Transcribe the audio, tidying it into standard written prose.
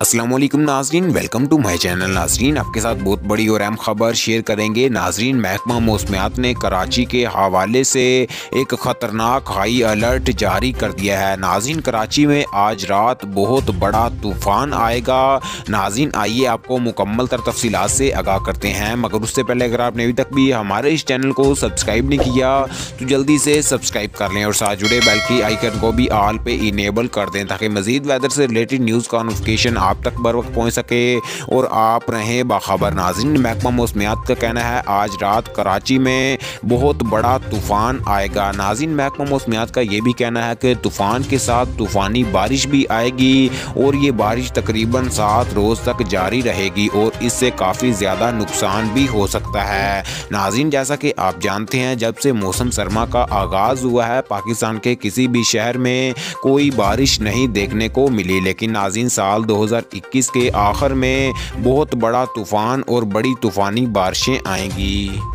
अस्सलाम वालेकुम नाजरीन, वेलकम टू माय चैनल। नाजरीन, आपके साथ बहुत बड़ी और अहम खबर शेयर करेंगे। नाजरीन, महकमा मौसमियात ने कराची के हवाले से एक ख़तरनाक हाई अलर्ट जारी कर दिया है। नाजरीन, कराची में आज रात बहुत बड़ा तूफ़ान आएगा। नाजरीन, आइए आपको मुकम्मल तर तफसीलात से आगाह करते हैं, मगर उससे पहले अगर आपने अभी तक भी हमारे इस चैनल को सब्सक्राइब नहीं किया तो जल्दी से सब्सक्राइब कर लें और साथ जुड़े बेल की आइकन को भी ऑल पे इनेबल कर दें ताकि मज़ीद वेदर से रिलेटेड न्यूज़ का नोटिफिकेशन आप तक बर वक्त पहुँच सके और आप रहें बाखबर। नाज़रीन, महकमा मौसमियात का कहना है आज रात कराची में बहुत बड़ा तूफ़ान आएगा। नाज़रीन, महकमा मौसमियात का ये भी कहना है कि तूफ़ान के साथ तूफ़ानी बारिश भी आएगी और ये बारिश तकरीबन 7 रोज़ तक जारी रहेगी और इससे काफ़ी ज़्यादा नुकसान भी हो सकता है। नाज़रीन, जैसा कि आप जानते हैं, जब से मौसम सरमा का आगाज़ हुआ है पाकिस्तान के किसी भी शहर में कोई बारिश नहीं देखने को मिली, लेकिन नाज़रीन साल 2021 के आखिर में बहुत बड़ा तूफ़ान और बड़ी तूफ़ानी बारिशें आएंगी।